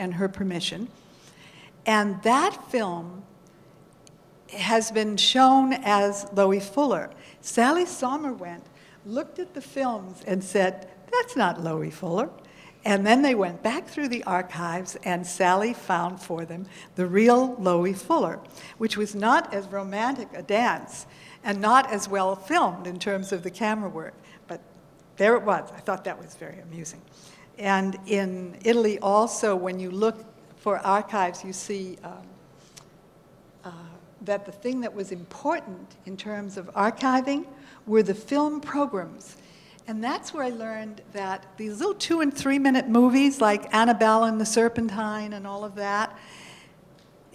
and her permission. And that film has been shown as Loie Fuller. Sally Sommer went, looked at the films and said, that's not Loie Fuller. And then they went back through the archives and Sally found for them the real Loie Fuller, which was not as romantic a dance and not as well filmed in terms of the camera work. But there it was. I thought that was very amusing. And in Italy also, when you look for archives, you see that the thing that was important in terms of archiving were the film programs. And that's where I learned that these little 2- and 3-minute movies like Annabelle and the Serpentine and all of that,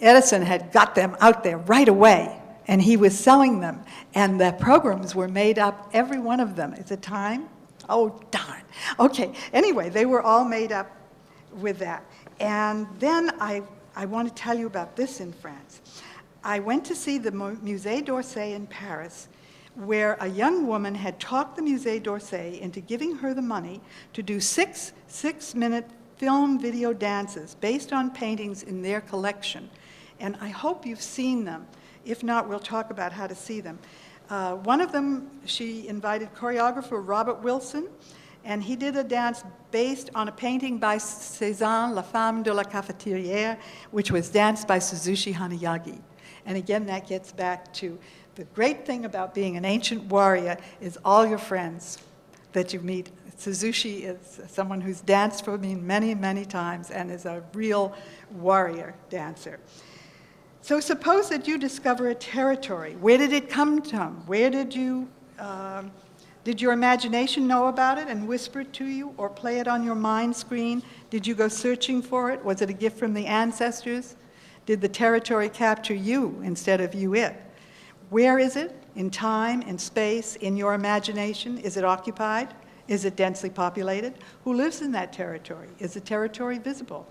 Edison had got them out there right away, and he was selling them. And the programs were made up, every one of them. Is it time? Oh, darn. Okay, anyway, they were all made up with that. And then I want to tell you about this in France. I went to see the Musée d'Orsay in Paris, where a young woman had talked the Musée d'Orsay into giving her the money to do 6 6-minute film video dances based on paintings in their collection. And I hope you've seen them. If not, we'll talk about how to see them. One of them, she invited choreographer Robert Wilson, and he did a dance based on a painting by Cézanne, La Femme de la Cafetière, which was danced by Suzuki Hanayagi. And again, that gets back to the great thing about being an ancient warrior is all your friends that you meet. Suzuki is someone who's danced for me many, many times and is a real warrior dancer. So suppose that you discover a territory. Where did it come from? Where did your imagination know about it and whisper it to you or play it on your mind screen? Did you go searching for it? Was it a gift from the ancestors? Did the territory capture you instead of you it? Where is it? In time, in space, in your imagination? Is it occupied? Is it densely populated? Who lives in that territory? Is the territory visible?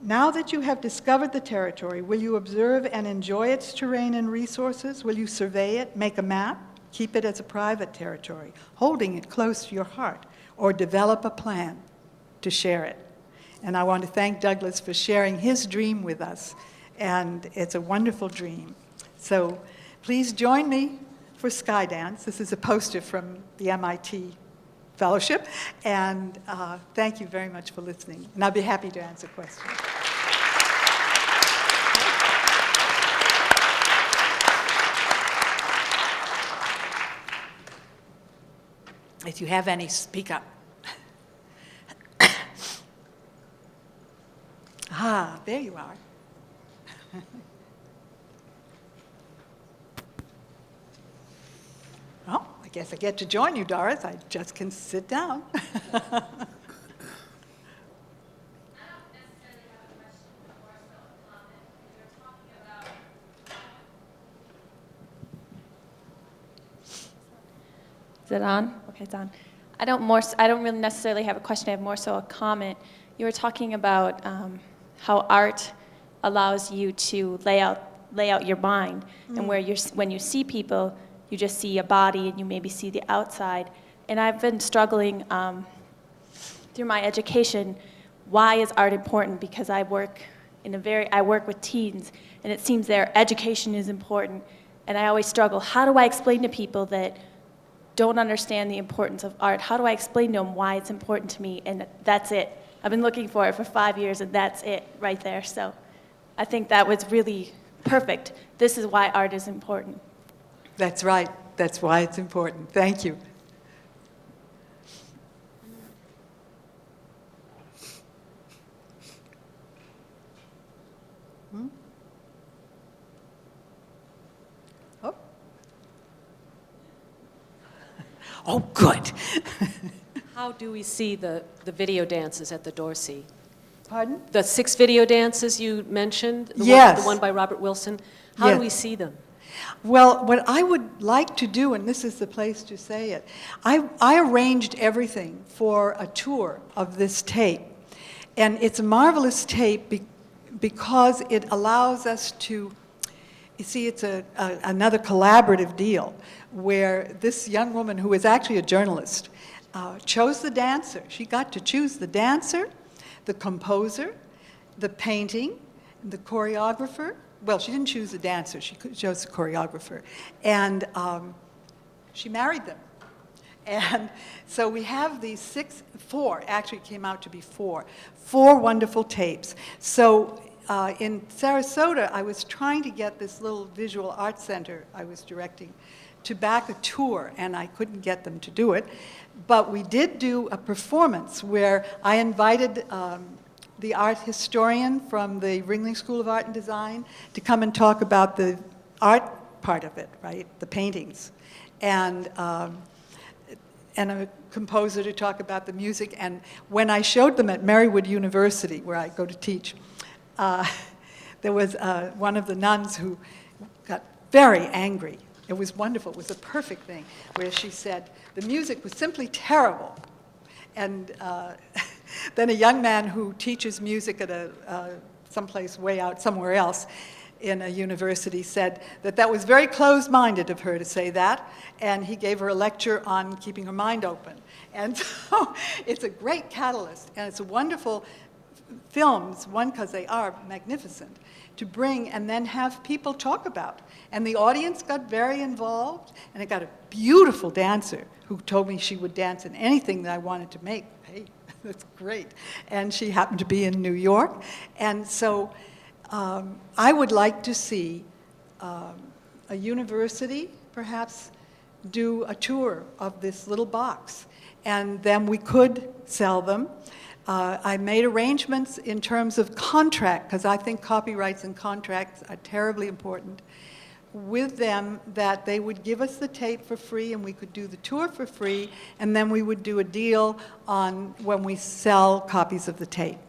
Now that you have discovered the territory, will you observe and enjoy its terrain and resources? Will you survey it, make a map, keep it as a private territory, holding it close to your heart, or develop a plan to share it? And I want to thank Douglas for sharing his dream with us, and it's a wonderful dream. So please join me for Skydance. This is a poster from the MIT Fellowship, and thank you very much for listening. And I'll be happy to answer questions. If you have any, speak up. Ah, there you are. Well, I guess I get to join you, Doris. I just can sit down. Is it on? Okay, it's on. I don't really necessarily have a question. I have more so a comment. You were talking about how art allows you to lay out your mind, and when you see people, you just see a body and you maybe see the outside. And I've been struggling through my education. Why is art important? Because I work with teens, and it seems their education is important. And I always struggle. How do I explain to people that don't understand the importance of art? How do I explain to them why it's important to me? And that's it. I've been looking for it for 5 years, and that's it right there. So I think that was really perfect. This is why art is important. That's right. That's why it's important. Thank you. Oh. Oh, good. How do we see the video dances at the Dorsey? Pardon? The 6 video dances you mentioned? Yes. The one by Robert Wilson? How Yes. do we see them? Well, what I would like to do, and this is the place to say it, I arranged everything for a tour of this tape. And it's a marvelous tape because it allows us to, you see, it's another collaborative deal where this young woman, who is actually a journalist, chose the dancer. She got to choose the dancer, the composer, the painting, the choreographer. Well, she didn't choose the dancer, she chose the choreographer. And she married them. And so we have these four, actually it came out to be four wonderful tapes. So in Sarasota, I was trying to get this little visual arts center I was directing to back a tour, and I couldn't get them to do it. But we did do a performance where I invited the art historian from the Ringling School of Art and Design to come and talk about the art part of it, right, the paintings. And a composer to talk about the music. And when I showed them at Marywood University, where I go to teach, there was one of the nuns who got very angry. It was wonderful. It was a perfect thing, where she said, the music was simply terrible. And then a young man who teaches music at someplace way out somewhere else in a university said that was very closed-minded of her to say that, and he gave her a lecture on keeping her mind open. And so it's a great catalyst, and it's a wonderful films, one, because they are magnificent, to bring and then have people talk about. And the audience got very involved, and it got a beautiful dancer who told me she would dance in anything that I wanted to make. Hey, that's great. And she happened to be in New York. And so I would like to see a university, perhaps, do a tour of this little box. And then we could sell them. I made arrangements in terms of contract, because I think copyrights and contracts are terribly important, with them, that they would give us the tape for free and we could do the tour for free, and then we would do a deal on when we sell copies of the tape.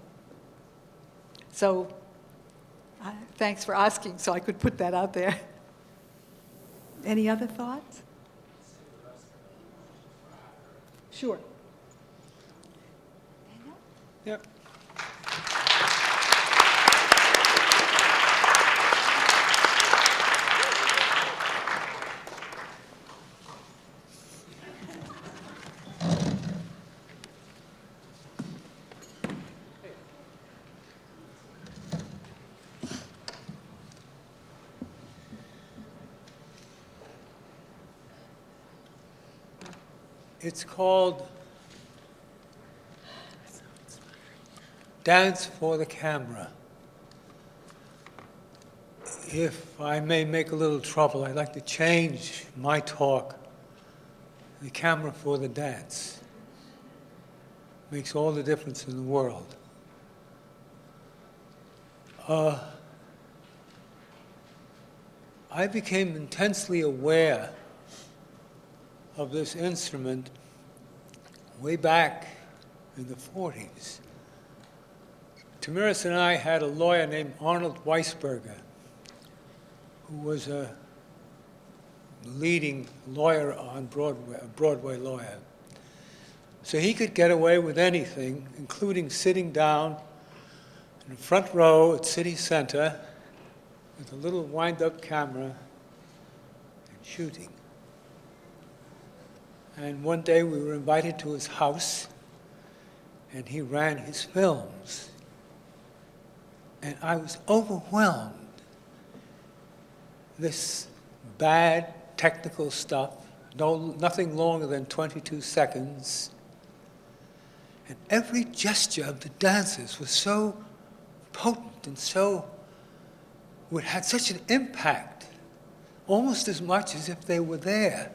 So thanks for asking, so I could put that out there. Any other thoughts? Sure. Yep. It's called Dance for the Camera. If I may make a little trouble, I'd like to change my talk, the camera for the dance. Makes all the difference in the world. I became intensely aware of this instrument way back in the 40s. Tamiris and I had a lawyer named Arnold Weisberger, who was a leading lawyer on Broadway, a Broadway lawyer. So he could get away with anything, including sitting down in the front row at City Center with a little wind-up camera and shooting. And one day we were invited to his house, and he ran his films. And I was overwhelmed. This bad technical stuff, nothing longer than 22 seconds. And every gesture of the dancers was so potent and it had such an impact, almost as much as if they were there.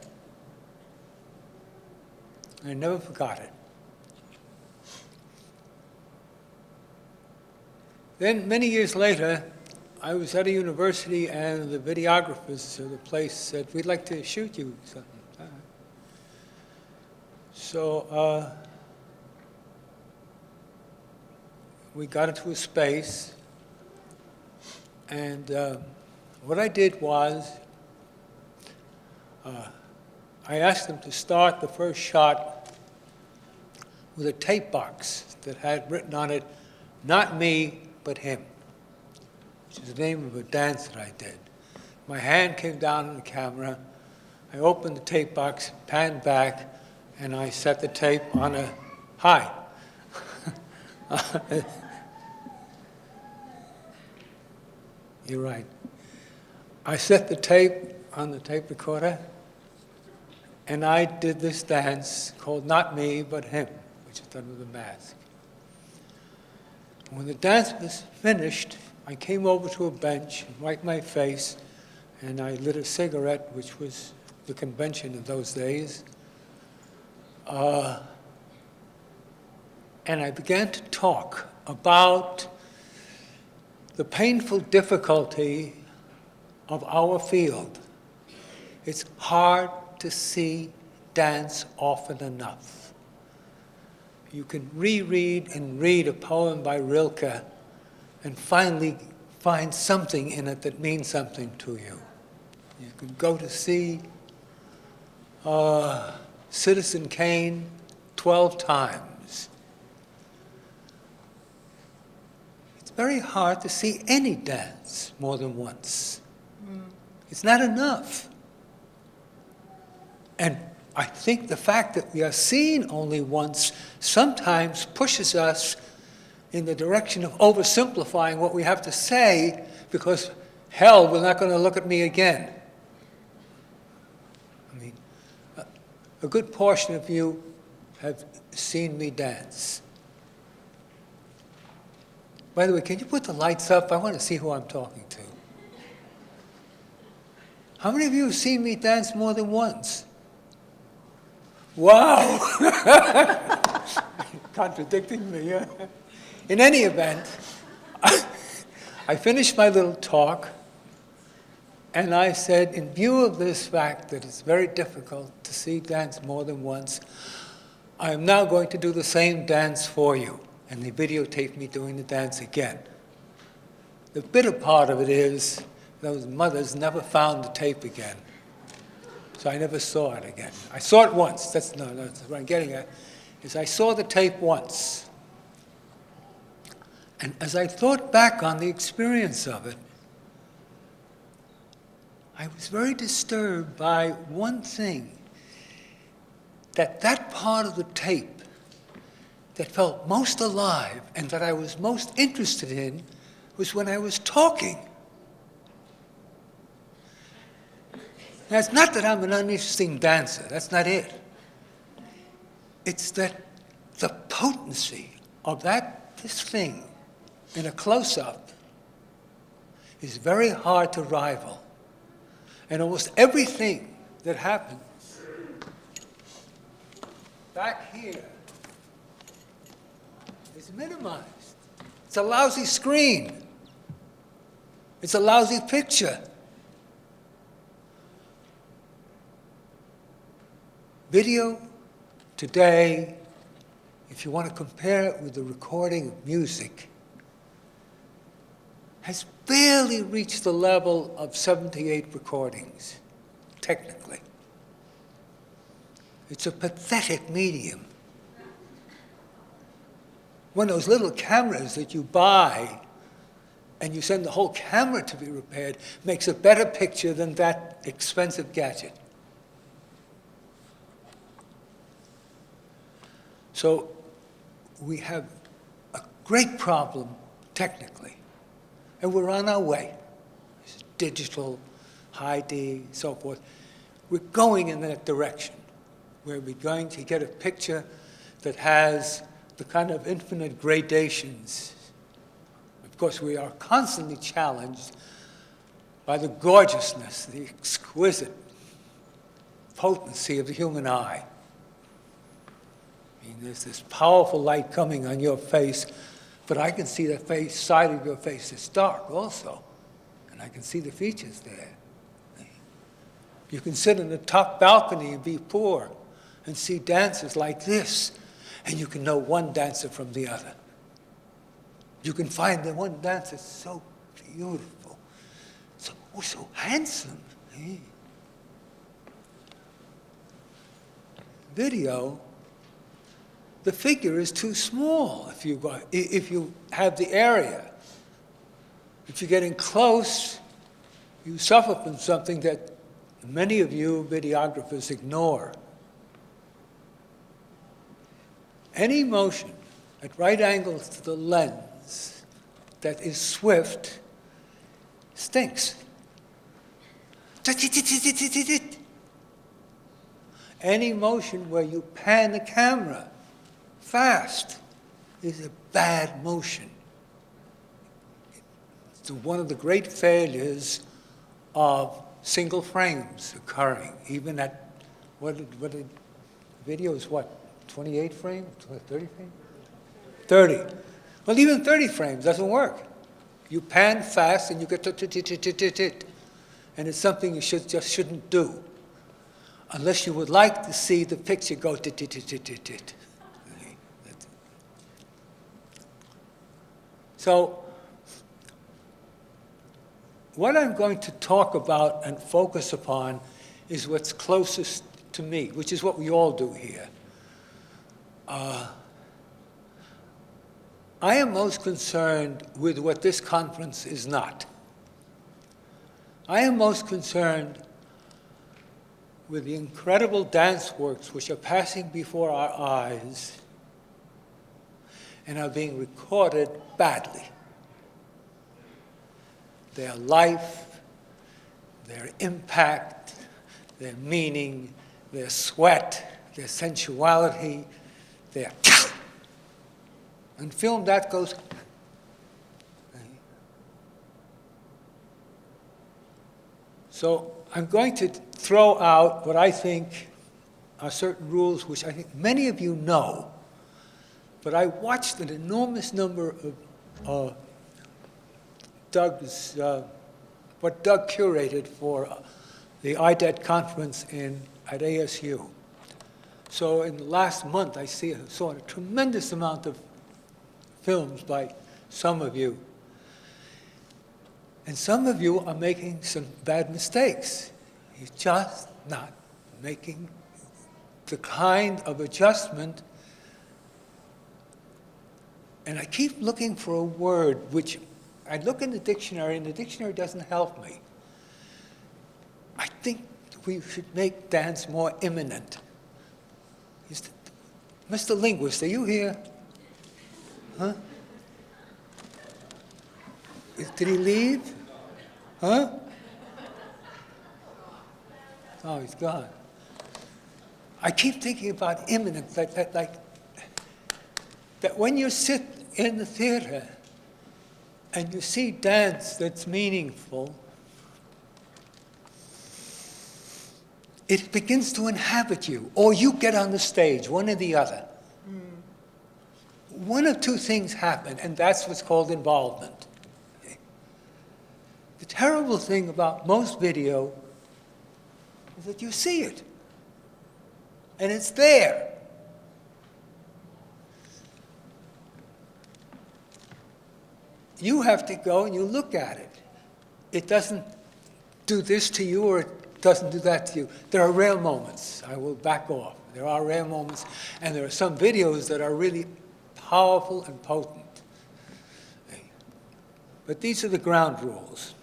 I never forgot it. Then, many years later, I was at a university, and the videographers of the place said, "We'd like to shoot you something." So we got into a space, and what I did was I asked them to start the first shot with a tape box that had written on it, "Not me, but him," which is the name of a dance that I did. My hand came down on the camera. I opened the tape box, panned back, and I set the tape on a high. You're right. I set the tape on the tape recorder, and I did this dance called Not Me, But Him, which is done with a mask. When the dance was finished, I came over to a bench and wiped my face, and I lit a cigarette, which was the convention in those days. And I began to talk about the painful difficulty of our field. It's hard to see dance often enough. You can reread and read a poem by Rilke and finally find something in it that means something to you. You can go to see Citizen Kane 12 times. It's very hard to see any dance more than once. It's not enough. And I think the fact that we are seen only once sometimes pushes us in the direction of oversimplifying what we have to say, because hell, we're not going to look at me again. I mean, a good portion of you have seen me dance. By the way, can you put the lights up? I want to see who I'm talking to. How many of you have seen me dance more than once? Wow! Contradicting me. Yeah? In any event, I finished my little talk, and I said, in view of this fact that it's very difficult to see dance more than once, I am now going to do the same dance for you. And they videotaped me doing the dance again. The bitter part of it is those mothers never found the tape again. So I never saw it again. I saw it once. That's what I'm getting at, is I saw the tape once. And as I thought back on the experience of it, I was very disturbed by one thing, that part of the tape that felt most alive and that I was most interested in was when I was talking. Now, it's not that I'm an uninteresting dancer. That's not it. It's that the potency of this thing in a close-up is very hard to rival. And almost everything that happens back here is minimized. It's a lousy screen. It's a lousy picture. Video today, if you want to compare it with the recording of music, has barely reached the level of 78 recordings, technically. It's a pathetic medium. One of those little cameras that you buy and you send the whole camera to be repaired makes a better picture than that expensive gadget. So we have a great problem technically, and we're on our way. It's digital, high D, so forth. We're going in that direction, where we're going to get a picture that has the kind of infinite gradations. Of course, we are constantly challenged by the gorgeousness, the exquisite potency of the human eye. I mean, there's this powerful light coming on your face, but I can see the side of your face that's dark also, and I can see the features there. You can sit in the top balcony and be poor and see dancers like this, and you can know one dancer from the other. You can find the one dancer so beautiful, so handsome. Video, the figure is too small if you have the area. If you're getting close, you suffer from something that many of you videographers ignore. Any motion at right angles to the lens that is swift stinks. Any motion where you pan the camera fast is a bad motion. It's one of the great failures of single frames occurring, even at, what video is what, 28 frames, 30 frames? 30. Well, even 30 frames doesn't work. You pan fast and you get and it's something you just shouldn't do, unless you would like to see the picture go So, what I'm going to talk about and focus upon is what's closest to me, which is what we all do here. I am most concerned with what this conference is not. I am most concerned with the incredible dance works which are passing before our eyes and are being recorded badly. Their life, their impact, their meaning, their sweat, their sensuality, their and film that goes. So I'm going to throw out what I think are certain rules which I think many of you know, but I watched an enormous number of what Doug curated for the IDET conference at ASU. So in the last month, I saw a tremendous amount of films by some of you. And some of you are making some bad mistakes. You're just not making the kind of adjustment. And I keep looking for a word which I look in the dictionary, and the dictionary doesn't help me. I think we should make dance more imminent. Mr. Linguist, are you here? Huh? Did he leave? Huh? Oh, he's gone. I keep thinking about imminent, that when you sit in the theater and you see dance that's meaningful, it begins to inhabit you, or you get on the stage, one or the other. One of two things happen, and that's what's called involvement. The terrible thing about most video is that you see it, and it's there. You have to go and you look at it. It doesn't do this to you or it doesn't do that to you. There are rare moments. I will back off. There are rare moments, and there are some videos that are really powerful and potent. But these are the ground rules.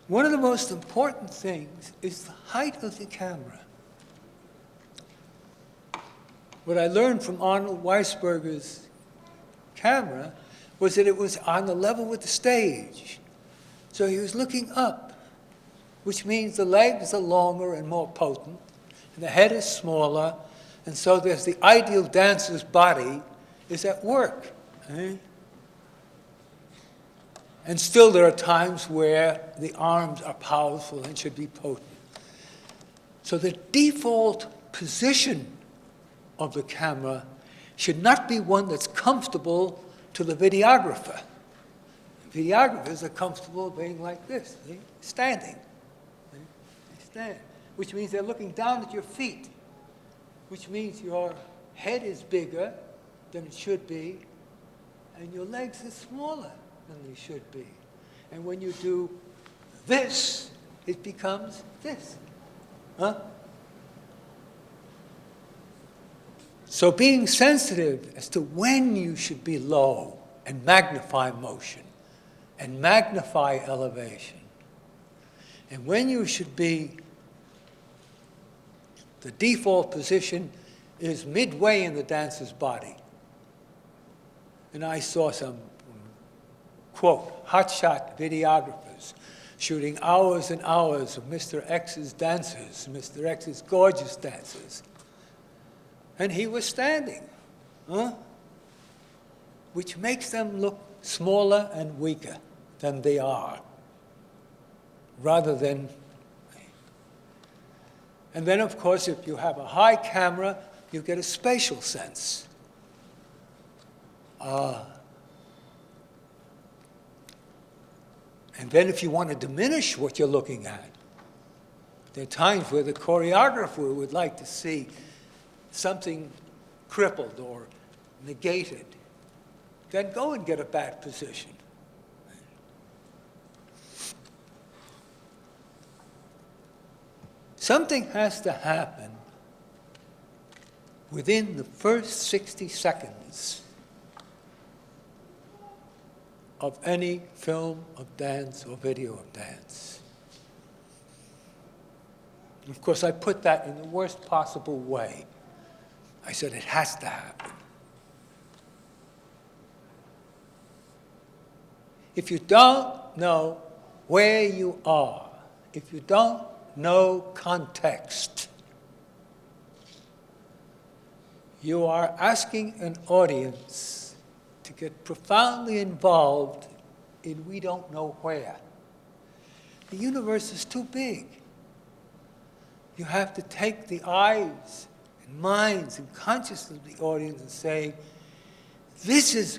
One of the most important things is the height of the camera. What I learned from Arnold Weisberger's camera was that it was on the level with the stage. So he was looking up, which means the legs are longer and more potent, and the head is smaller, and so there's the ideal dancer's body is at work. And still there are times where the arms are powerful and should be potent. So the default position of the camera should not be one that's comfortable to the videographer. Videographers are comfortable being like this, standing. They stand, which means they're looking down at your feet, which means your head is bigger than it should be, and your legs are smaller than they should be. And when you do this, it becomes this. So being sensitive as to when you should be low and magnify motion and magnify elevation, and when you should be the default position is midway in the dancer's body. And I saw some, quote, hotshot videographers shooting hours and hours of Mr. X's dancers, Mr. X's gorgeous dancers. And he was standing, which makes them look smaller and weaker than they are, rather than. And then, of course, if you have a high camera, you get a spatial sense. And then if you want to diminish what you're looking at, there are times where the choreographer would like to see something crippled or negated. Then go and get a bad position. Something has to happen within the first 60 seconds of any film of dance or video of dance. Of course, I put that in the worst possible way. I said it has to happen. If you don't know where you are, if you don't know context, you are asking an audience to get profoundly involved in we don't know where. The universe is too big. You have to take the eyes and minds and consciousness of the audience and say, this is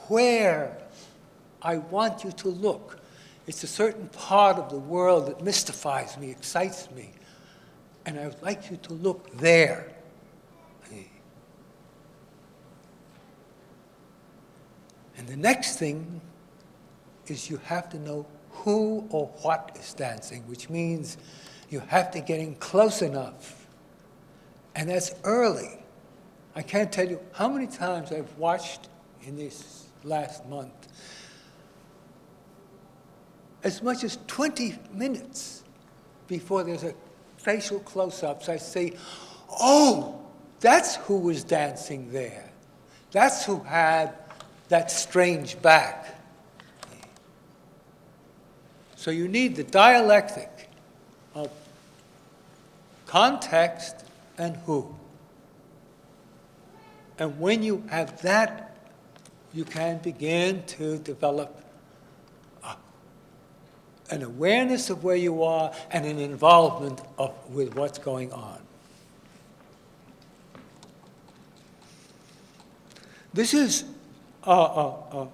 where I want you to look. It's a certain part of the world that mystifies me, excites me, and I would like you to look there. And the next thing is you have to know who or what is dancing, which means you have to get in close enough. And that's early. I can't tell you how many times I've watched in this last month as much as 20 minutes before there's a facial close-ups. I say, oh, that's who was dancing there. That's who had that strange back. So you need the dialectic of context and who. And when you have that, you can begin to develop an awareness of where you are and an involvement with what's going on. This is the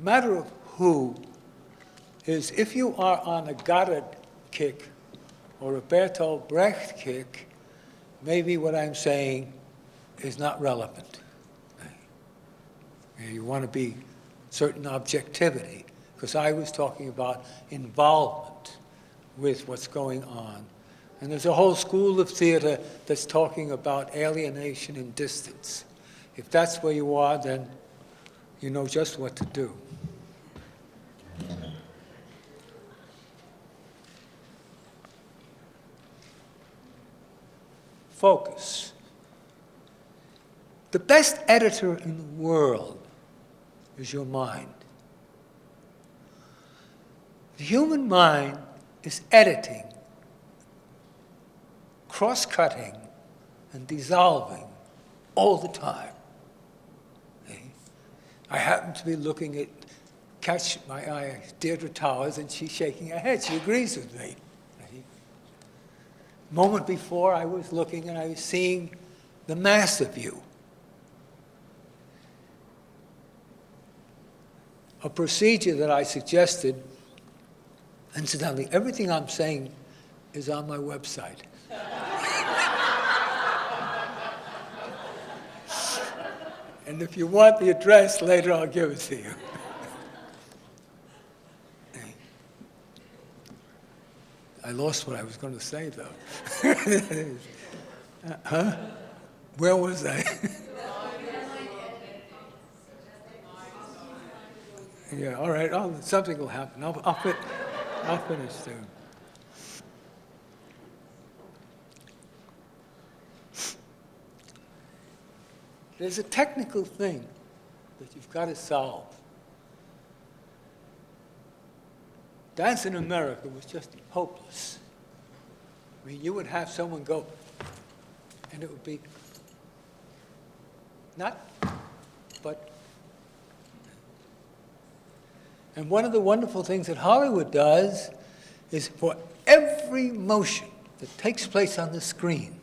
matter of who is if you are on a Goddard kick or a Bertolt Brecht kick, maybe what I'm saying is not relevant. You want to be certain objectivity, because I was talking about involvement with what's going on. And there's a whole school of theater that's talking about alienation and distance. If that's where you are, then you know just what to do. Focus. The best editor in the world is your mind. The human mind is editing, cross-cutting, and dissolving all the time. I happen to be looking at, catch my eye, Deirdre Towers, and she's shaking her head. She agrees with me. A moment before, I was looking and I was seeing the mass of you. A procedure that I suggested, incidentally, everything I'm saying is on my website. And if you want the address, later I'll give it to you. I lost what I was going to say, though. Huh? Where was I? Yeah, all right, something will happen. I'll finish soon. There's a technical thing that you've got to solve. Dance in America was just hopeless. I mean, you would have someone go, and it would be not, but. And one of the wonderful things that Hollywood does is for every motion that takes place on the screen,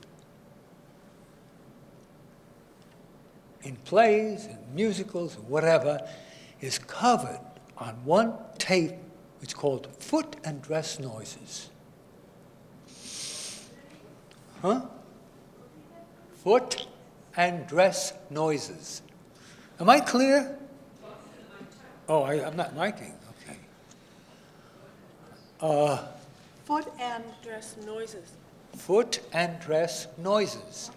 in plays and musicals and whatever, is covered on one tape. It's called foot and dress noises. Huh? Foot and dress noises. Am I clear? Oh, I'm not miking. Okay. Foot and Dress noises. Foot and dress noises.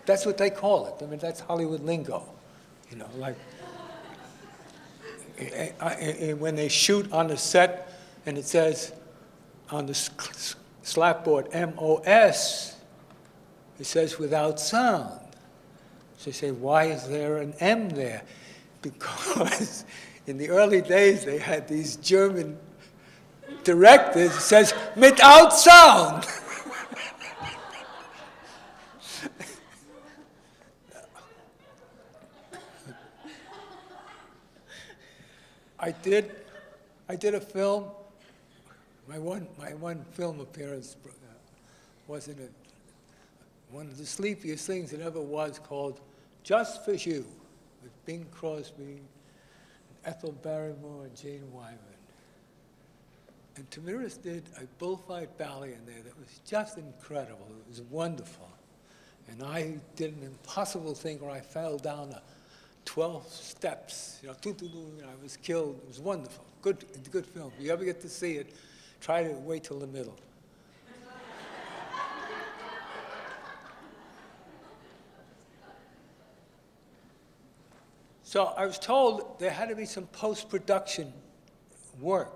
That's what they call it. I mean, that's Hollywood lingo. You know, like when they shoot on the set and it says on the slapboard MOS, it says without sound. So they say, why is there an M there? Because in the early days they had these German directors, it says without sound. I did a film. My one film appearance was in one of the sleepiest things it ever was, called Just for You, with Bing Crosby, Ethel Barrymore, and Jane Wyman. And Tamiris did a bullfight ballet in there that was just incredible. It was wonderful. And I did an impossible thing where I fell down 12 steps, and I was killed. It was wonderful. Good film. If you ever get to see it, try to wait till the middle. So I was told there had to be some post-production work.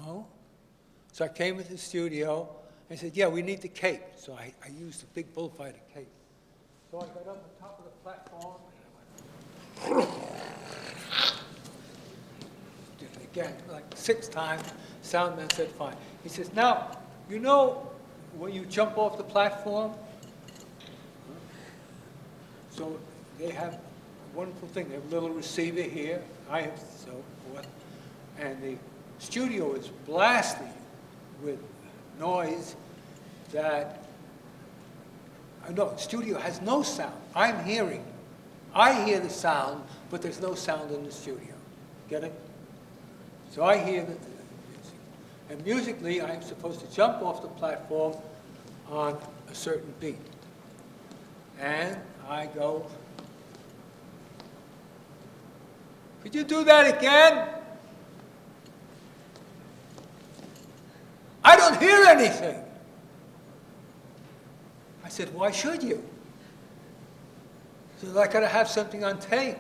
Oh? So I came into the studio, and I said, yeah, we need the cape. So I used a big bullfighter cape. So I got up on top of the platform, and I went, did it again, like 6 times. Soundman said, fine. He says, now, you know when you jump off the platform? So they have a wonderful thing. They have a little receiver here. I have so forth. And the studio is blasting with noise that, no, the studio has no sound. I hear the sound, but there's no sound in the studio. Get it? So I hear the music. And musically, I'm supposed to jump off the platform on a certain beat. And I go, could you do that again? I don't hear anything. I said, why should you? He said, I got to have something on tape.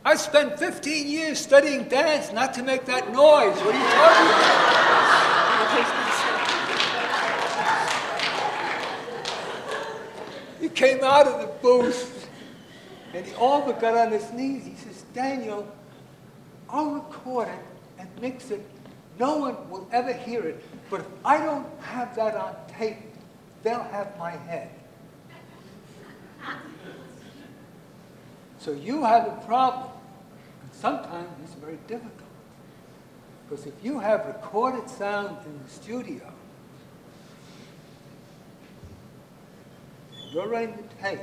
I spent 15 years studying dance not to make that noise. What are you talking about? He came out of the booth, and he all but got on his knees. He says, Daniel, I'll record it and mix it. No one will ever hear it. But if I don't have that on tape, they'll have my head. So you have a problem. And sometimes it's very difficult. Because if you have recorded sound in the studio, you're running the tape,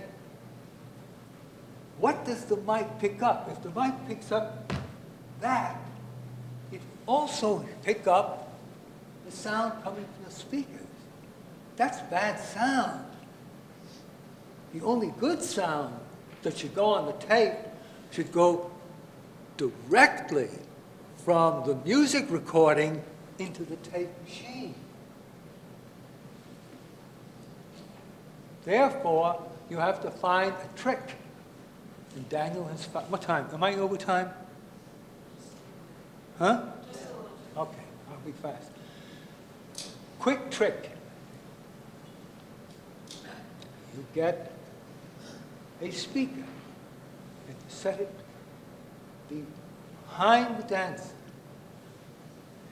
what does the mic pick up? If the mic picks up that, it also pick up the sound coming from the speakers. That's bad sound. The only good sound that should go on the tape should go directly from the music recording into the tape machine. Therefore, you have to find a trick. And Daniel has found, what time? Am I over time? Huh? Okay, I'll be fast. Quick trick. you get a speaker and you set it behind the dancer.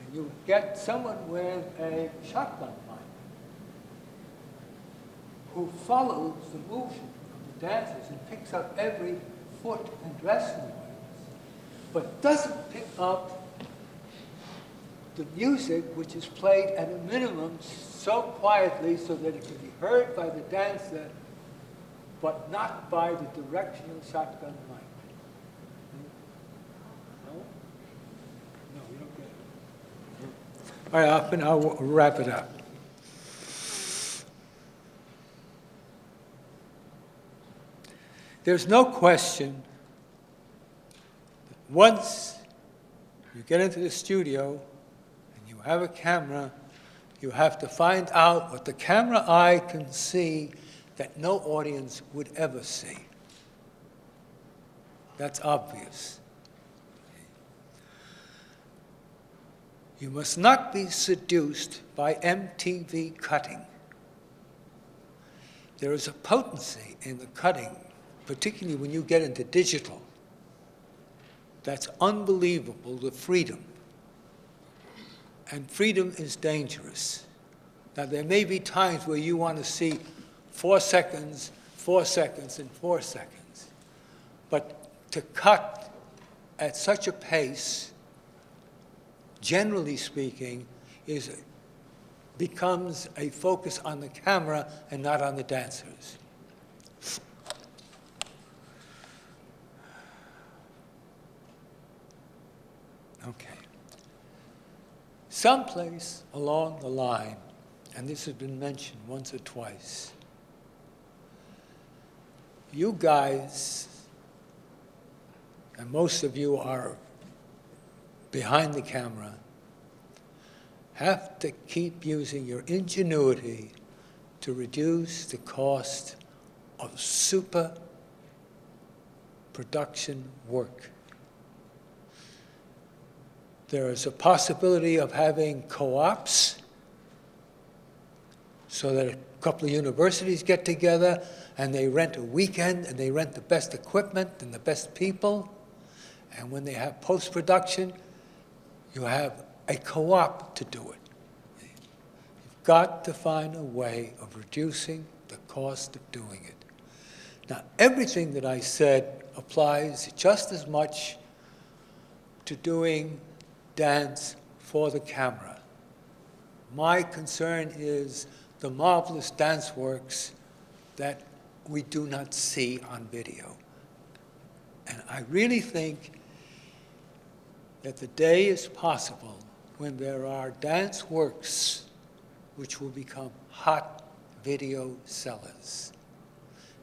And you get someone with a shotgun mic who follows the motion of the dancers and picks up every foot and dress noise, but doesn't pick up the music, which is played at a minimum so quietly so that it can be heard by the dancer, but not by the directional shotgun mic. No? No, you don't get it. All right, I'll wrap it up. There's no question that once you get into the studio and you have a camera, you have to find out what the camera eye can see that no audience would ever see. That's obvious. You must not be seduced by MTV cutting. There is a potency in the cutting, particularly when you get into digital, that's unbelievable, the freedom. And freedom is dangerous. Now, there may be times where you want to see 4 seconds, 4 seconds, and 4 seconds. But to cut at such a pace, generally speaking, becomes a focus on the camera and not on the dancers. Okay. Someplace along the line, and this has been mentioned once or twice, you guys, and most of you are behind the camera, have to keep using your ingenuity to reduce the cost of super production work. There is a possibility of having co-ops so that a couple of universities get together and they rent a weekend and they rent the best equipment and the best people. And when they have post-production, you have a co-op to do it. You've got to find a way of reducing the cost of doing it. Now, everything that I said applies just as much to doing dance for the camera. My concern is the marvelous dance works that we do not see on video. And I really think that the day is possible when there are dance works which will become hot video sellers.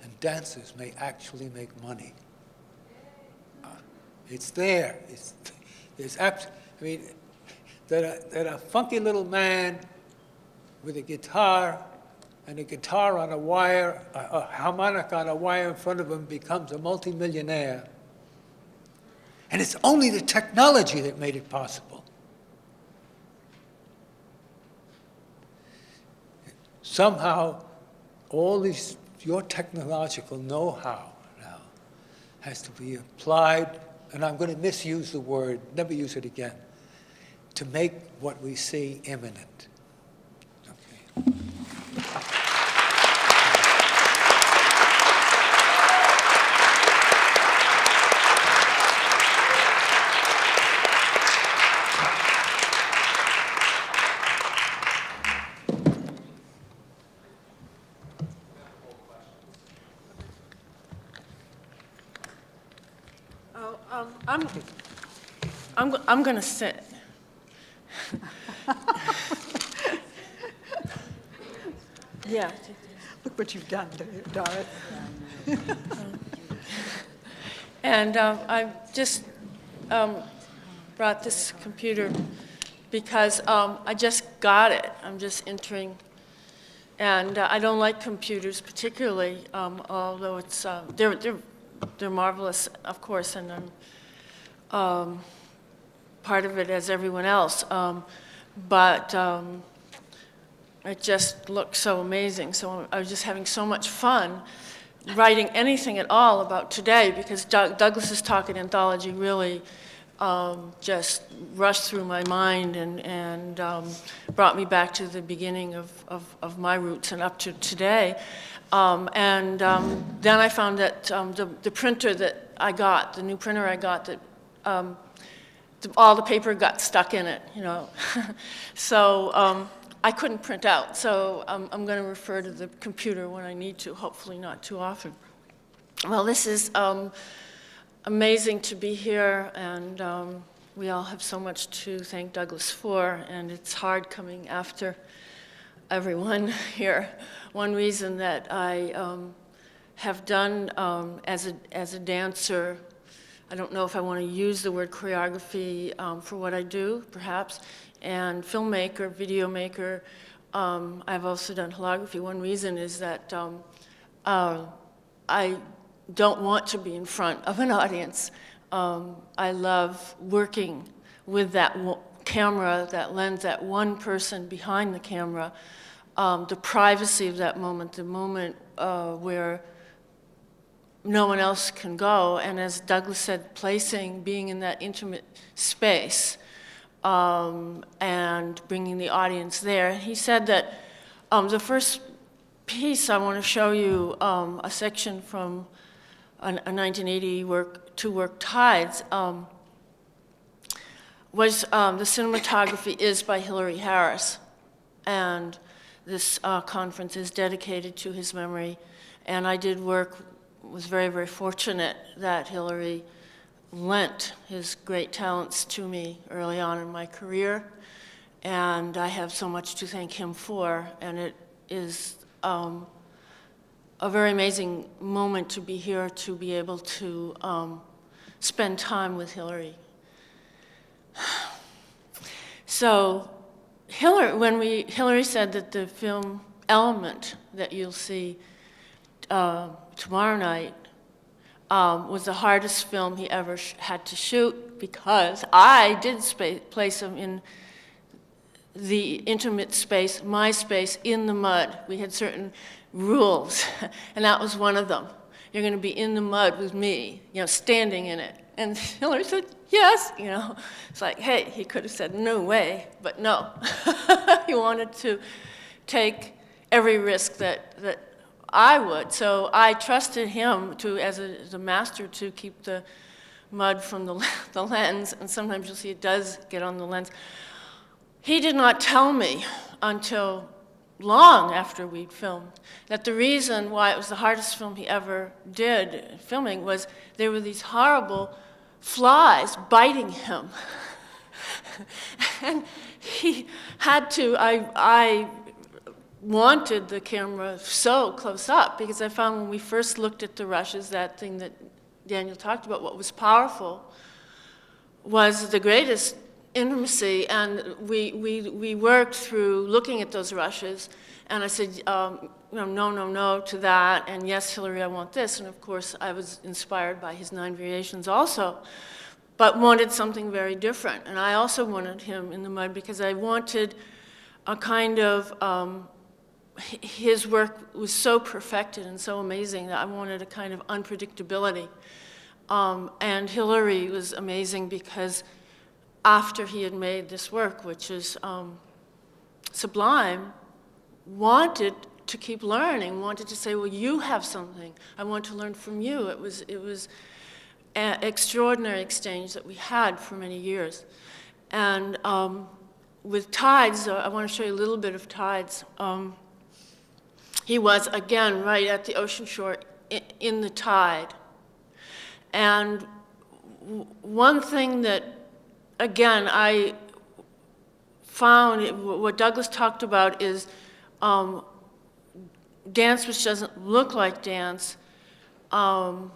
And dancers may actually make money. It's there. I mean, that a funky little man with a guitar and a guitar on a wire, a harmonica on a wire in front of him becomes a multimillionaire. And it's only the technology that made it possible. Somehow, your technological know-how now has to be applied, and I'm going to misuse the word, never use it again, to make what we see imminent. Okay. I'm going to sit. Yeah. Look what you've done, Doris. And I just brought this computer because I just got it. I'm just entering. And I don't like computers particularly, although it's they're marvelous, of course, and I'm part of it as everyone else. But it just looked so amazing. So I was just having so much fun writing anything at all about today, because Douglas's talk at Anthology really just rushed through my mind and brought me back to the beginning of my roots and up to today. Then I found that the printer that I got, the new printer I got, that all the paper got stuck in it, you know. So I couldn't print out. So I'm going to refer to the computer when I need to, hopefully not too often. Well, this is amazing to be here, and we all have so much to thank Douglas for, and it's hard coming after everyone here. One reason that I have done as a dancer, I don't know if I want to use the word choreography for what I do, perhaps, and filmmaker, video maker. I've also done holography. One reason is that I don't want to be in front of an audience. I love working with that camera, that lens, that one person behind the camera, the privacy of that moment, the moment where no one else can go, and as Douglas said, being in that intimate space and bringing the audience there. He said that the first piece I want to show you, a section from a 1980 work, Tides, was the cinematography is by Hilary Harris, and this conference is dedicated to his memory. And I was very, very fortunate that Hilary lent his great talents to me early on in my career, and I have so much to thank him for, and it is a very amazing moment to be here, to be able to spend time with Hilary. So Hilary said that the film Element that you'll see tomorrow night was the hardest film he ever had to shoot, because I did place him in the intimate space, my space, in the mud. We had certain rules, and that was one of them. You're going to be in the mud with me, you know, standing in it. And Hilary said, yes, you know. It's like, hey, he could have said, no way, but no. He wanted to take every risk that I would. So I trusted him as a master to keep the mud from the lens, and sometimes you'll see it does get on the lens. He did not tell me until long after we'd filmed that the reason why it was the hardest film he ever did filming was there were these horrible flies biting him. And he had to, I wanted the camera so close up, because I found when we first looked at the rushes, that thing that Daniel talked about, what was powerful was the greatest intimacy, and we worked through looking at those rushes, and I said, no to that, and yes, Hilary, I want this, and of course I was inspired by his 9 variations also, but wanted something very different. And I also wanted him in the mud because I wanted a kind of, his work was so perfected and so amazing that I wanted a kind of unpredictability. And Hilary was amazing because after he had made this work, which is sublime, wanted to keep learning, wanted to say, well, you have something. I want to learn from you. It was an extraordinary exchange that we had for many years. And with Tides, I want to show you a little bit of Tides. He was, again, right at the ocean shore in the tide. And one thing that, again, I found, what Douglas talked about is dance which doesn't look like dance, and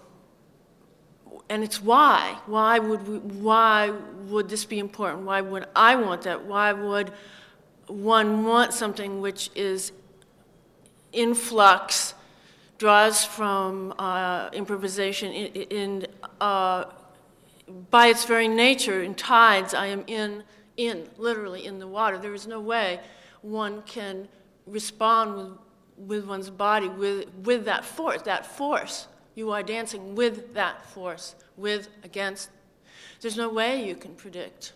it's why. Why would this be important? Why would I want that? Why would one want something which is in flux, draws from improvisation by its very nature? In Tides, I am literally in the water. There is no way one can respond with one's body, with that force. You are dancing with that force, against. There's no way you can predict.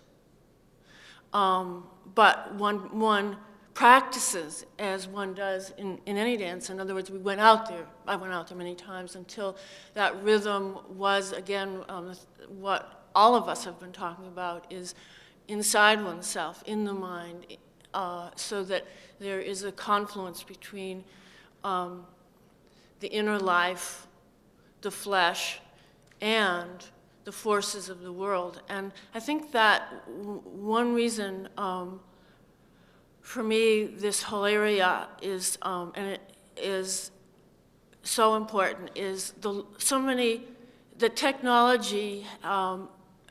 But one practices as one does in any dance. In other words, I went out there many times until that rhythm was, again, what all of us have been talking about, is inside oneself, in the mind, so that there is a confluence between the inner life, the flesh, and the forces of the world. And I think that one reason for me this whole area is, and it is so important, is the technology,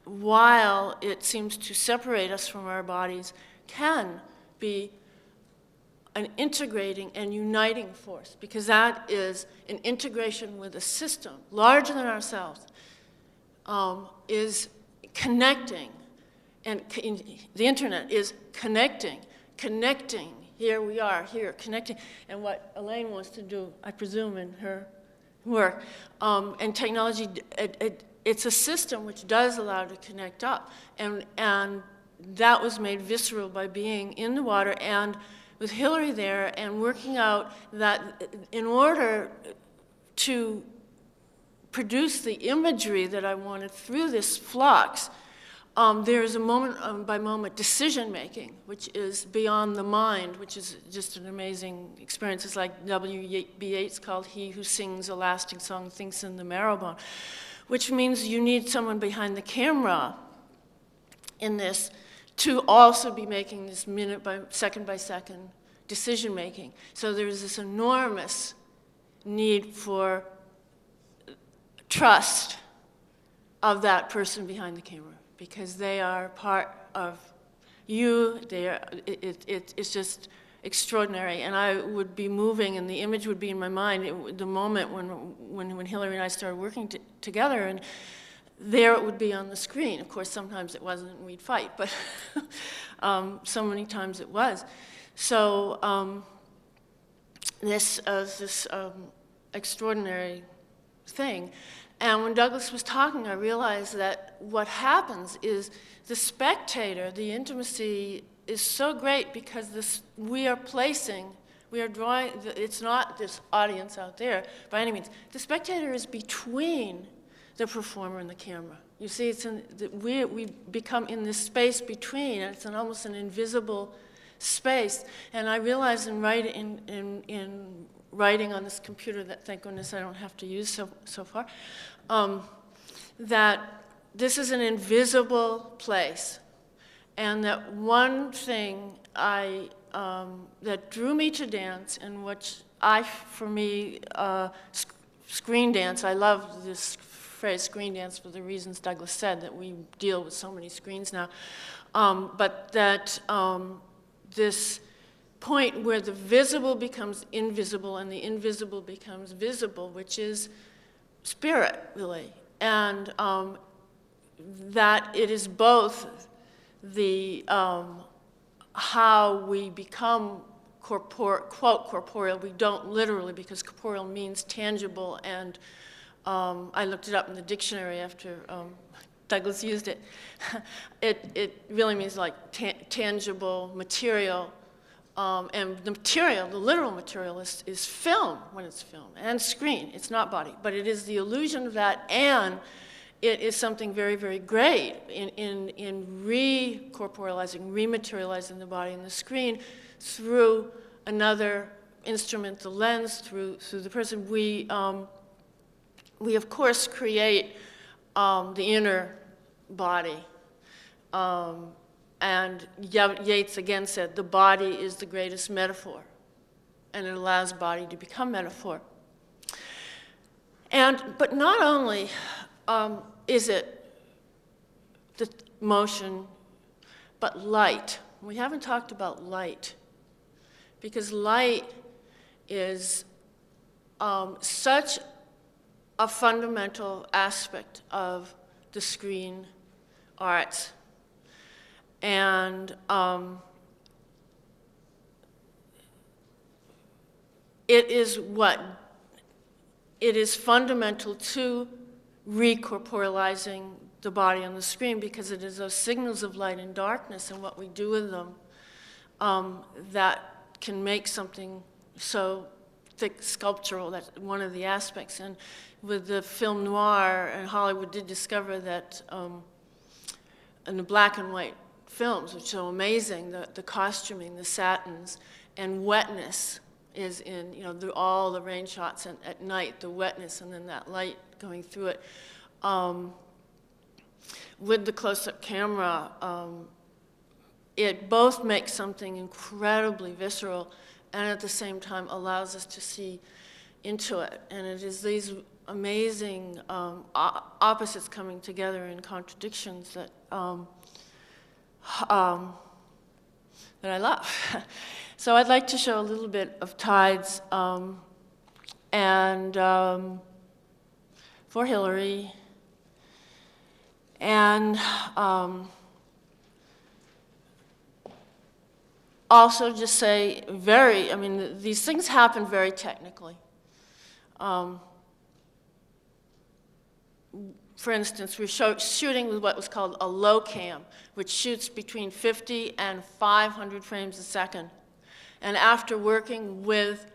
while it seems to separate us from our bodies, can be an integrating and uniting force, because that is an integration with a system larger than ourselves, is connecting, and the internet is connecting. Here we are, here, connecting. And what Elaine wants to do, I presume, in her work, and technology, it's a system which does allow to connect up. And that was made visceral by being in the water and with Hillary there, and working out that in order to produce the imagery that I wanted through this flux, there is a moment-by-moment decision-making, which is beyond the mind, which is just an amazing experience. It's like W.B. Yeats called "He who sings a lasting song thinks in the marrow bone," which means you need someone behind the camera in this to also be making this second-by-second decision-making. So there's this enormous need for trust of that person behind the camera, because they are part of you. It's just extraordinary. And I would be moving, and the image would be in my mind, the moment when Hillary and I started working together, and there it would be on the screen. Of course, sometimes it wasn't, and we'd fight, but so many times it was. So this extraordinary thing. And when Douglas was talking, I realized that what happens is the spectator, the intimacy is so great, because we are drawing, it's not this audience out there by any means. The spectator is between the performer and the camera. You see, we become in this space between, and it's almost an invisible space. And I realized in writing on this computer that, thank goodness, I don't have to use so far, that this is an invisible place. And that one thing that drew me to dance, and which for me, screen dance, I love this phrase screen dance for the reasons Douglas said, that we deal with so many screens now, but that this point where the visible becomes invisible and the invisible becomes visible, which is spirit, really. And that it is both the how we become quote, corporeal. We don't literally, because corporeal means tangible, and I looked it up in the dictionary after Douglas used it. It really means like tangible material. And the material, the literal material, is film when it's film, and screen. It's not body, but it is the illusion of that, and it is something very, very great in re-corporealizing, rematerializing the body and the screen through another instrument, the lens, through the person. We of course create the inner body. And Yeats again said, the body is the greatest metaphor, and it allows body to become metaphor. But not only is it the motion, but light. We haven't talked about light, because light is such a fundamental aspect of the screen arts. And it is fundamental to recorporealizing the body on the screen, because it is those signals of light and darkness and what we do with them that can make something so thick sculptural. That's one of the aspects. And with the film noir, and Hollywood did discover that in the black and white films, which are so amazing, the costuming, the satins, and wetness is in, all the rain shots at night, the wetness, and then that light going through it. With the close-up camera, it both makes something incredibly visceral and at the same time allows us to see into it. And it is these amazing opposites coming together in contradictions that that I love. So I'd like to show a little bit of tides and for Hillary, and also just say these things happen very technically. For instance, we're shooting with what was called a low cam, which shoots between 50 and 500 frames a second. And after working with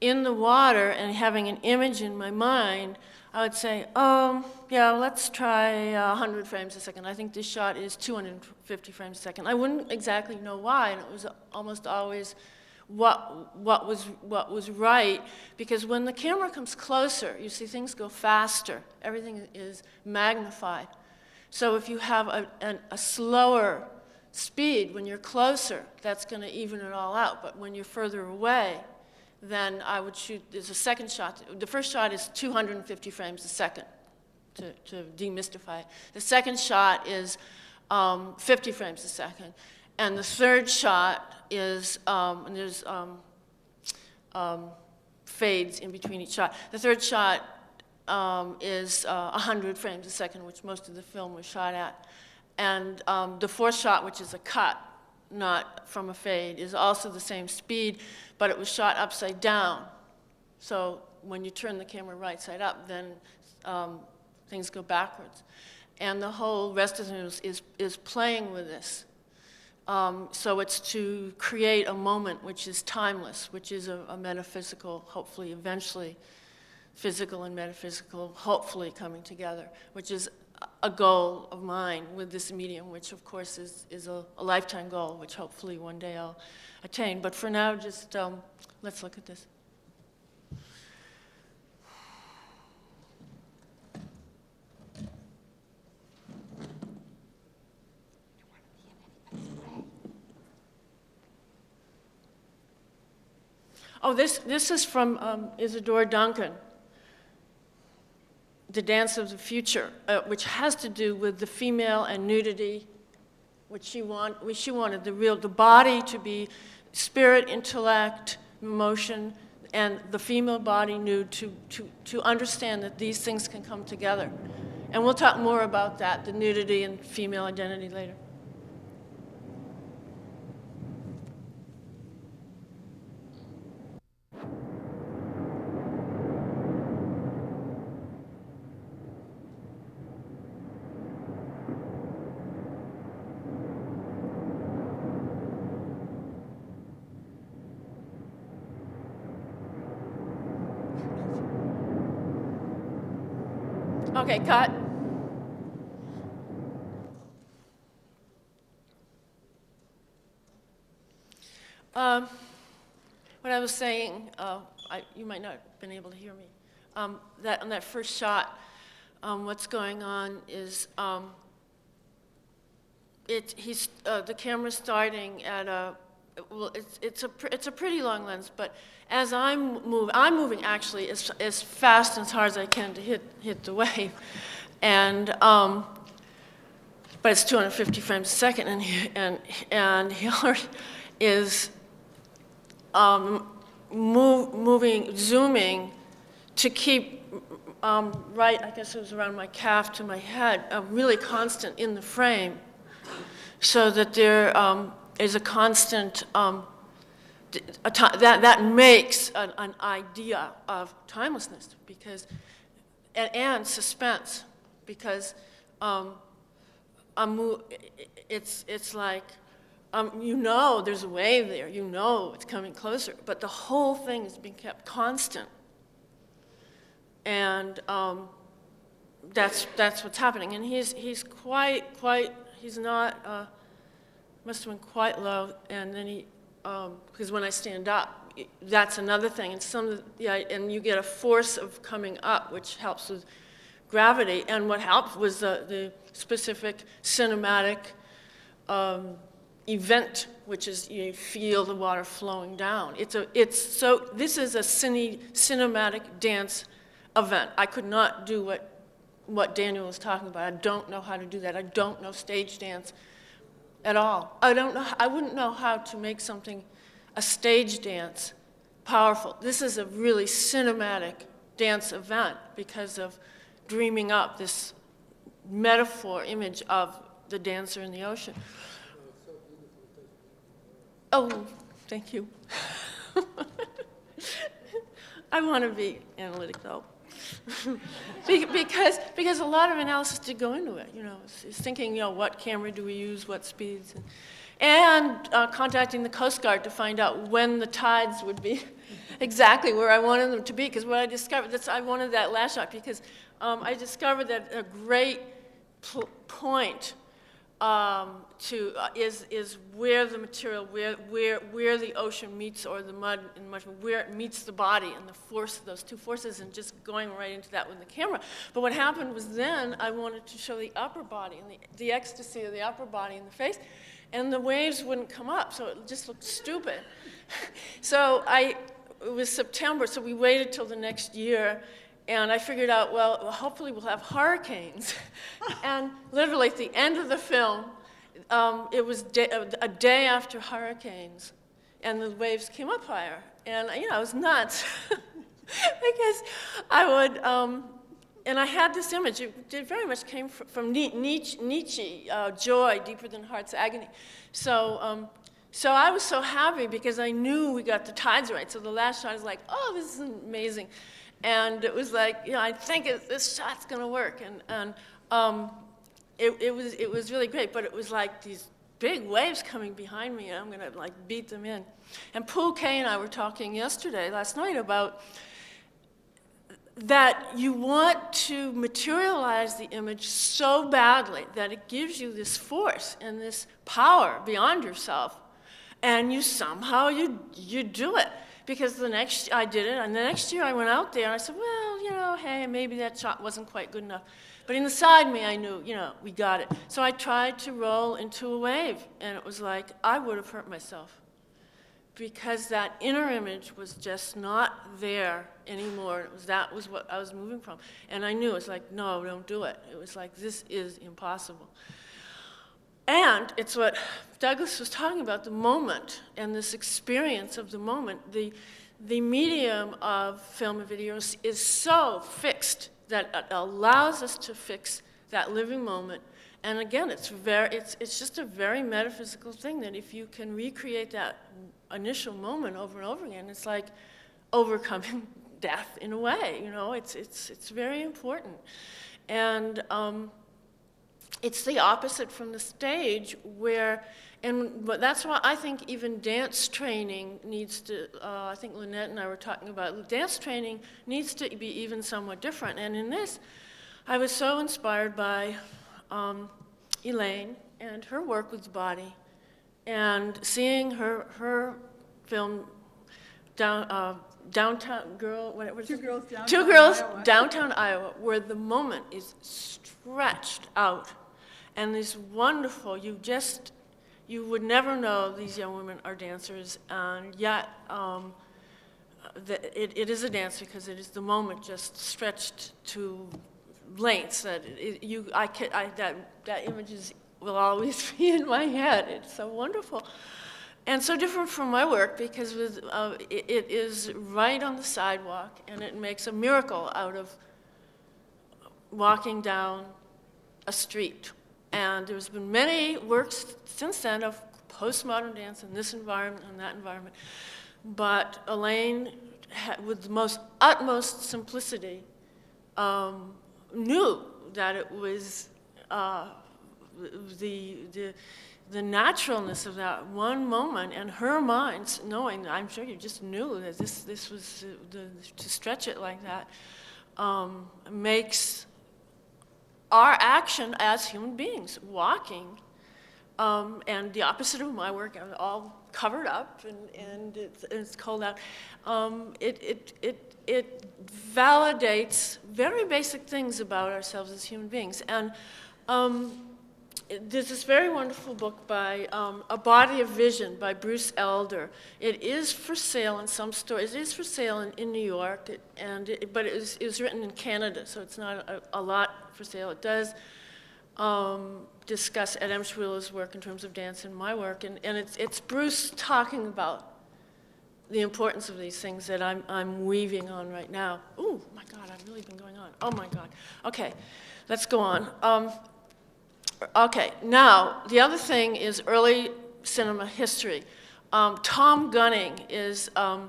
in the water and having an image in my mind, I would say, yeah, let's try 100 frames a second. I think this shot is 250 frames a second. I wouldn't exactly know why, and it was almost always what was right, because when the camera comes closer, you see things go faster. Everything is magnified. So if you have a slower speed when you're closer, that's going to even it all out. But when you're further away, then I would shoot, there's a second shot. The first shot is 250 frames a second, to demystify it. The second shot is 50 frames a second. And the third shot is, and there's fades in between each shot. The third shot is 100 frames a second, which most of the film was shot at. And the fourth shot, which is a cut, not from a fade, is also the same speed, but it was shot upside down. So when you turn the camera right side up, then things go backwards. And the whole rest of it is playing with this. So it's to create a moment which is timeless, which is a metaphysical, hopefully eventually physical and metaphysical, hopefully coming together, which is a goal of mine with this medium, which of course is a lifetime goal, which hopefully one day I'll attain. But for now, just let's look at this. Oh, this is from Isadora Duncan, The Dance of the Future, which has to do with the female and nudity, which she wanted the body to be spirit, intellect, emotion, and the female body nude to understand that these things can come together. And we'll talk more about that, the nudity and female identity, later. Okay, cut. What I was saying, you might not have been able to hear me, that on that first shot, what's going on is the camera's starting at well, it's a pretty long lens, but as I'm moving actually as fast and as hard as I can to hit the wave, and but it's 250 frames a second, and Hillary is zooming to keep right, I guess it was around my calf to my head, really constant in the frame, so that there is a constant that makes an idea of timelessness, because and suspense, because it's like you know there's a wave there, you know it's coming closer, but the whole thing is being kept constant, and that's what's happening. And he's quite he's not must have been quite low, and then he because when I stand up, that's another thing, and and you get a force of coming up, which helps with gravity. And what helped was the specific cinematic event, which is you feel the water flowing down. So this is a cinematic dance event. I could not do what Daniel was talking about. I don't know how to do that. I don't know stage dance at all. I wouldn't know how to make something, a stage dance, powerful. This is a really cinematic dance event because of dreaming up this metaphor image of the dancer in the ocean. Oh, thank you. I want to be analytic, though. because a lot of analysis did go into it, it's thinking, what camera do we use, what speeds, and contacting the Coast Guard to find out when the tides would be exactly where I wanted them to be, because what I discovered, I wanted that last shot, because I discovered that a great point is where the material, where the ocean meets, or the mud, and where it meets the body, and the force, those two forces, and just going right into that with the camera. But what happened was then I wanted to show the upper body, and the ecstasy of the upper body in the face, and the waves wouldn't come up, so it just looked stupid. So it was September, so we waited till the next year, and I figured out, well, hopefully we'll have hurricanes. And literally at the end of the film, it was a day after hurricanes, and the waves came up higher. And, it was nuts. Because I would, and I had this image. It very much came from Nietzsche, joy deeper than heart's agony. So I was so happy because I knew we got the tides right. So the last shot is like, oh, this is amazing. And it was like, I think this shot's going to work. And it was really great, but it was like these big waves coming behind me, and I'm going to beat them in. And Pooh Kay and I were talking last night, about that you want to materialize the image so badly that it gives you this force and this power beyond yourself, and you somehow you do it. Because I did it, and the next year I went out there and I said, well, hey, maybe that shot wasn't quite good enough. But inside me, I knew, we got it. So I tried to roll into a wave, and it was like I would have hurt myself, because that inner image was just not there anymore. That was what I was moving from. And I knew, it's like, no, don't do it. It was like, this is impossible. And it's what Douglas was talking about, the moment, and this experience of the moment. The medium of film and video is so fixed that it allows us to fix that living moment. And again, it's just a very metaphysical thing, that if you can recreate that initial moment over and over again, it's like overcoming death in a way. It's very important. And it's the opposite from the stage, but that's why I think even dance training needs to, I think Lynette and I were talking about, dance training needs to be even somewhat different. And in this, I was so inspired by Elaine and her work with the body, and seeing her film, Downtown Girl, whatever. Two Girls Downtown Two Girls Iowa. Downtown Iowa, where the moment is stretched out. And this wonderful, you would never know these young women are dancers, and yet it is a dance, because it is the moment just stretched to lengths that that image will always be in my head. It's so wonderful. And so different from my work, because it is right on the sidewalk, and it makes a miracle out of walking down a street. And there's been many works since then of postmodern dance in this environment and that environment. but Elaine, with the utmost simplicity, knew that it was the naturalness of that one moment, and her mind knowing, I'm sure you just knew that this was to stretch it like that, makes our action as human beings, walking, and the opposite of my work, all covered up and it's cold out, it validates very basic things about ourselves as human beings. And there's this very wonderful book by A Body of Vision by Bruce Elder. It is for sale in some stores. It is for sale in New York, but it was written in Canada, so it's not a lot for sale. It does discuss Ed Emshwiller's work in terms of dance and my work, and it's Bruce talking about the importance of these things that I'm weaving on right now. Ooh, my God, I've really been going on. Oh my God. Okay, let's go on. Okay, now, the other thing is early cinema history. Tom Gunning is a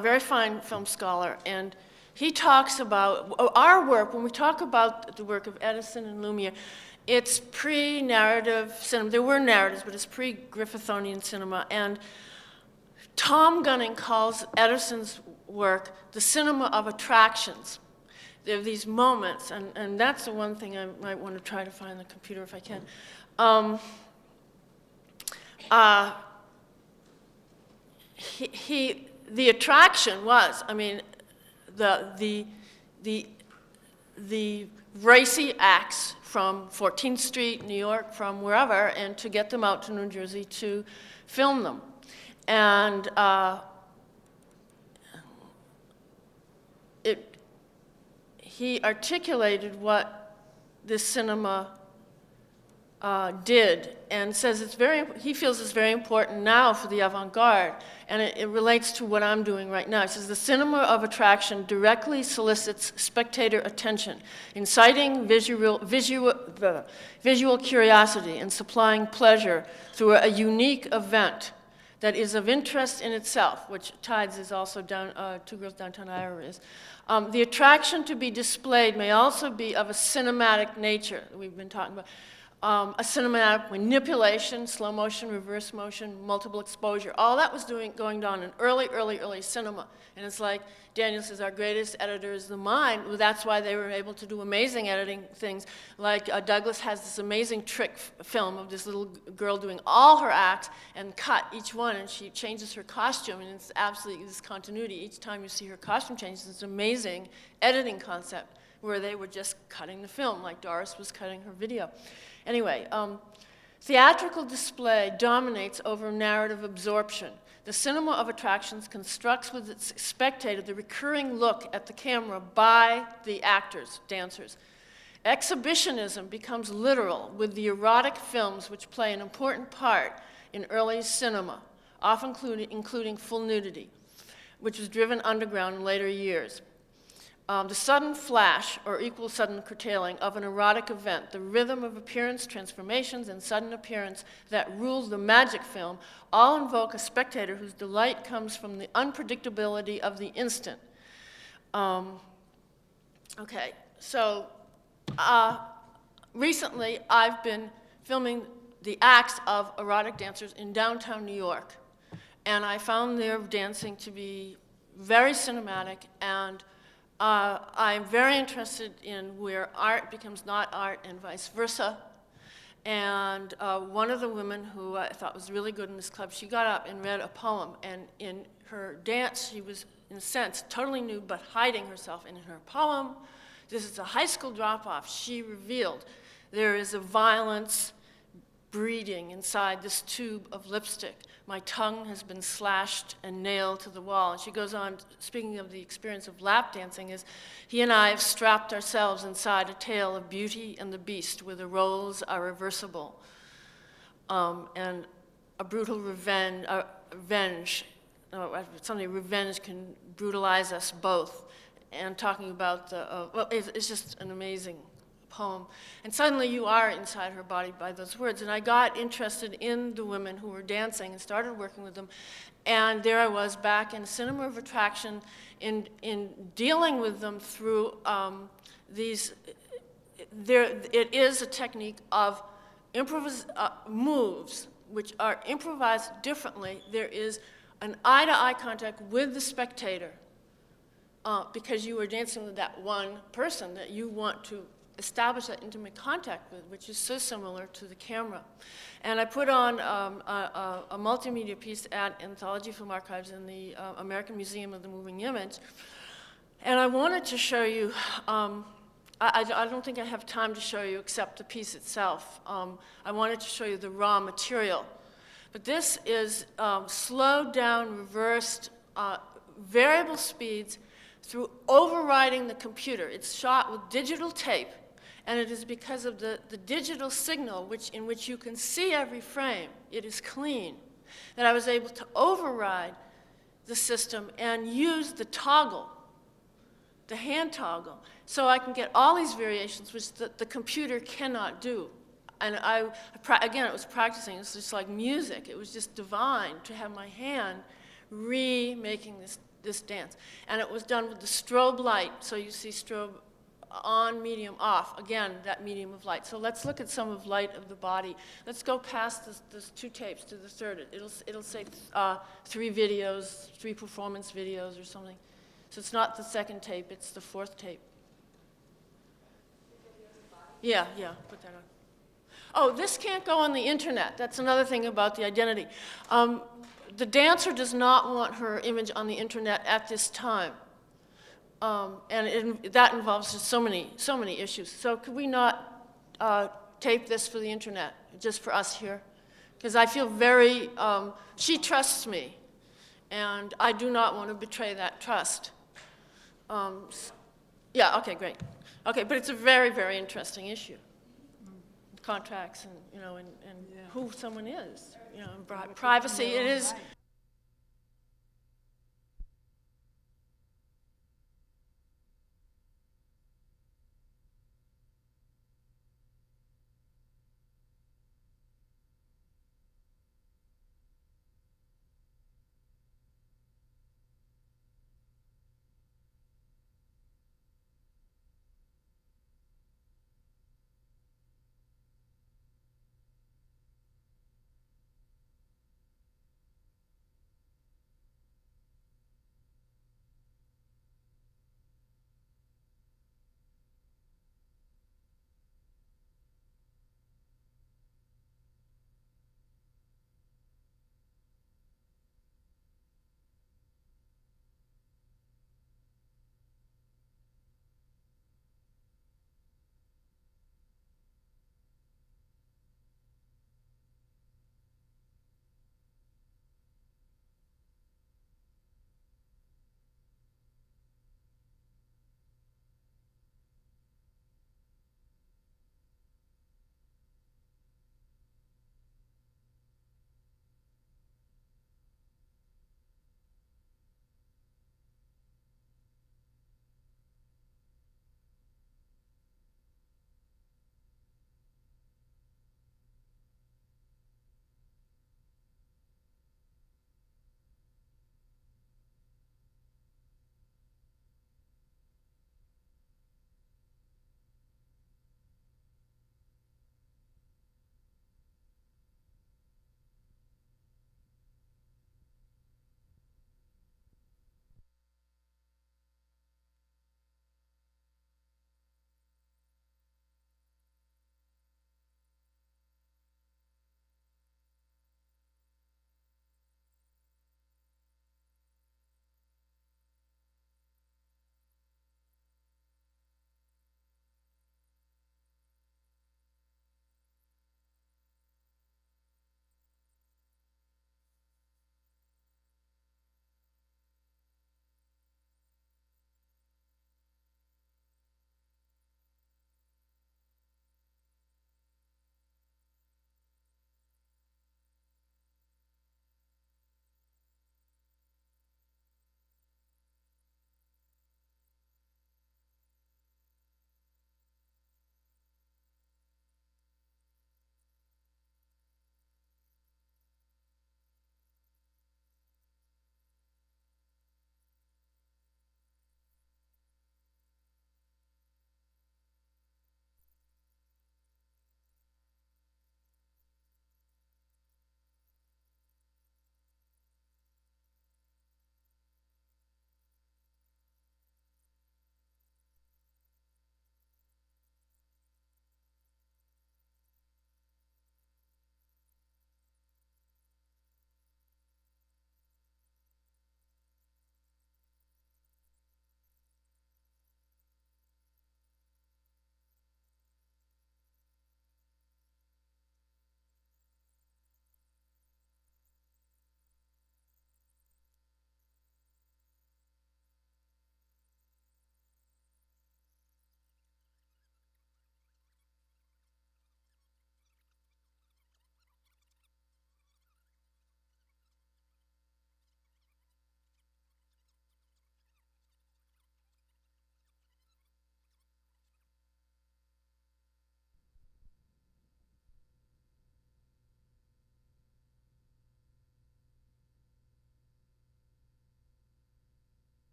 very fine film scholar, and he talks about our work. When we talk about the work of Edison and Lumiere, it's pre-narrative cinema. There were narratives, but it's pre-Griffithonian cinema. And Tom Gunning calls Edison's work the cinema of attractions. There are these moments, and that's the one thing I might want to try to find on the computer if I can. The attraction was, I mean, the racy acts from 14th Street, New York, from wherever, and to get them out to New Jersey to film them. And he articulated what this cinema did, and says he feels it's very important now for the avant-garde, and it relates to what I'm doing right now. He says the cinema of attraction directly solicits spectator attention, inciting visual curiosity and supplying pleasure through a unique event that is of interest in itself, which Tides is also down, Two Girls Downtown Iowa is. The attraction to be displayed may also be of a cinematic nature that we've been talking about. A cinematic manipulation, slow motion, reverse motion, multiple exposure. All that was going on in early cinema. And it's like Daniel says, our greatest editor is the mind. Well, that's why they were able to do amazing editing things. Like Douglas has this amazing trick film of this little girl doing all her acts and cut each one, and she changes her costume, and it's absolutely this continuity. Each time you see her costume changes, it's an amazing editing concept where they were just cutting the film, like Doris was cutting her video. Anyway, theatrical display dominates over narrative absorption. The cinema of attractions constructs with its spectator the recurring look at the camera by the actors, dancers. Exhibitionism becomes literal with the erotic films which play an important part in early cinema, often including full nudity, which was driven underground in later years. The sudden flash or equal sudden curtailing of an erotic event, the rhythm of appearance, transformations, and sudden appearance that rules the magic film all invoke a spectator whose delight comes from the unpredictability of the instant. Okay, so recently I've been filming the acts of erotic dancers in downtown New York, and I found their dancing to be very cinematic, and I'm very interested in where art becomes not art and vice versa. And one of the women who I thought was really good in this club, she got up and read a poem. And in her dance, she was, in a sense, totally nude, but hiding herself. And in her poem, this is a high school drop-off, she revealed there is a violence breeding inside this tube of lipstick. My tongue has been slashed and nailed to the wall. And she goes on, speaking of the experience of lap dancing, is he and I have strapped ourselves inside a tale of Beauty and the Beast, where the roles are reversible. And a brutal revenge can brutalize us both. And talking about well, it's just an amazing poem. And suddenly you are inside her body by those words. And I got interested in the women who were dancing and started working with them. And there I was back in Cinema of Attraction in dealing with them through these, it is a technique of moves which are improvised differently. There is an eye-to-eye contact with the spectator because you are dancing with that one person that you want to establish that intimate contact with, which is so similar to the camera. And I put on a multimedia piece at Anthology Film Archives in the American Museum of the Moving Image. And I wanted to show you, I don't think I have time to show you except the piece itself. I wanted to show you the raw material. But this is slowed down, reversed, variable speeds through overriding the computer. It's shot with digital tape, and it is because of the digital signal in which you can see every frame, it is clean, that I was able to override the system and use the toggle, the hand toggle, so I can get all these variations which the computer cannot do. And again, it was practicing. It was just like music. It was just divine to have my hand remaking this dance. And it was done with the strobe light. So you see strobe on, medium, off. Again, that medium of light. So let's look at some of light of the body. Let's go past those two tapes to the third. It'll say 3 videos, 3 performance videos or something. So it's not the second tape, it's the 4th tape. Yeah, put that on. Oh, this can't go on the internet. That's another thing about the identity. The dancer does not want her image on the internet at this time. And that involves just so many issues. So could we not tape this for the internet, just for us here? Because I feel she trusts me, and I do not want to betray that trust. Yeah, okay, great. Okay, but it's a very, very interesting issue. Contracts and, and who someone is, and privacy. It is